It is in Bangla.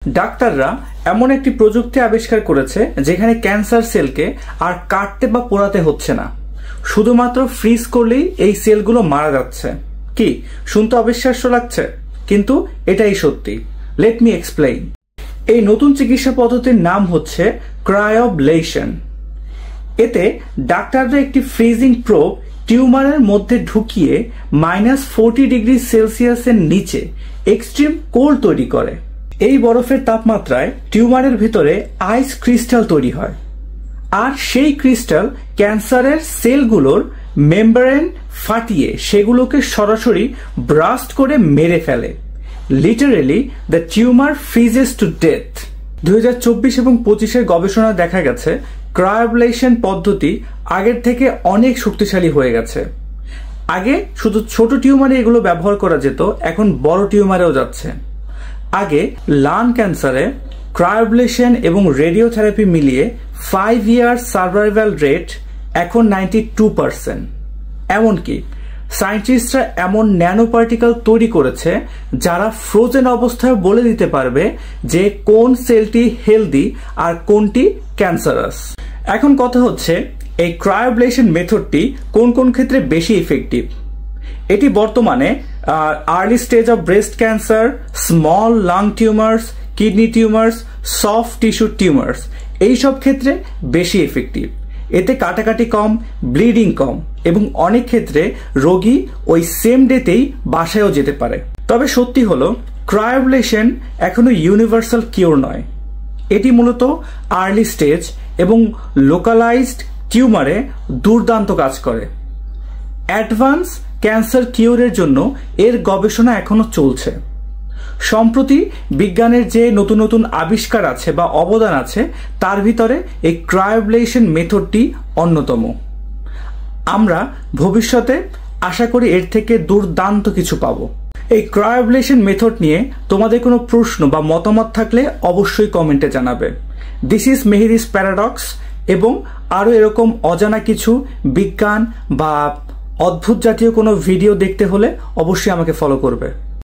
ডাক্তাররা এমন একটি প্রযুক্তি আবিষ্কার করেছে যেখানে ক্যান্সার সেলকে আর কাটতে বা পোড়াতে হচ্ছে না, শুধুমাত্র ফ্রিজ করলেই এই সেলগুলো মারা যাচ্ছে। কি শুনতে অবিশ্বাস্য লাগছে, কিন্তু এটাই সত্যি। Let me explain. এই নতুন চিকিৎসা পদ্ধতির নাম হচ্ছে ক্রায়োবলেশন। এতে ডাক্তাররা একটি ফ্রিজিং প্রোব টিউমারের মধ্যে ঢুকিয়ে -40°C নিচে এক্সট্রিম কোল্ড তৈরি করে। এই বরফের তাপমাত্রায় টিউমারের ভিতরে আইস ক্রিস্টাল তৈরি হয়, আর সেই ক্রিস্টাল ক্যান্সারের সেলগুলোর মেমব্রেন ফাটিয়ে সেগুলোকে সরাসরি ব্রাস্ট করে মেরে ফেলে। Literally the tumour freezes to death. 2024 এবং 25-এর গবেষণায় দেখা গেছে ক্রায়োবলেশন পদ্ধতি আগের থেকে অনেক শক্তিশালী হয়ে গেছে। আগে শুধু ছোট টিউমারে এগুলো ব্যবহার করা যেত, এখন বড় টিউমারেও যাচ্ছে। আগে লাং ক্যান্সারে ক্রায়োবলেশন এবং রেডিওথেরাপি মিলিয়ে 5 ইয়ার সার্ভাইভাল রেট এখন 92%। এমনকি সায়েন্টিস্টরা এমন ন্যানো পার্টিকেল তৈরি করেছে যারা ফ্রোজেন অবস্থায় বলে দিতে পারবে যে কোন সেলটি হেলদি আর কোনটি ক্যান্সারাস। এখন কথা হচ্ছে এই ক্রায়োবলেশন মেথডটি কোন কোন ক্ষেত্রে বেশি ইফেক্টিভ। এটি বর্তমানে early stage of breast cancer, small lung tumours, kidney tumours, soft tissue tumours এইসব ক্ষেত্রে বেশি এফেক্টিভ। এতে কাটাকাটি কম, ব্লিডিং কম এবং অনেক ক্ষেত্রে রোগী ওই সেম ডেতেই বাসায়ও যেতে পারে। তবে সত্যি হলো ক্রায়োবলেশন এখনো ইউনিভার্সাল কিওর নয়। এটি মূলত আর্লি স্টেজ এবং লোকালাইজড টিউমারে দুর্দান্ত কাজ করে। অ্যাডভান্স ক্যান্সার কিওরের জন্য এর গবেষণা এখনো চলছে। সম্প্রতি বিজ্ঞানের যে নতুন নতুন আবিষ্কার আছে বা অবদান আছে তার ভিতরে এই ক্রায়োবলেশন মেথডটি অন্যতম। আমরা ভবিষ্যতে আশা করি এর থেকে দুর্দান্ত কিছু পাবো। এই ক্রায়োবলেশন মেথড নিয়ে তোমাদের কোনো প্রশ্ন বা মতামত থাকলে অবশ্যই কমেন্টে জানাবে। দিস ইজ মেহেদিস প্যারাডক্স, এবং আরও এরকম অজানা কিছু বিজ্ঞান বা অদ্ভুত জাতীয় কোনো ভিডিও দেখতে হলে অবশ্যই আমাকে ফলো করবে।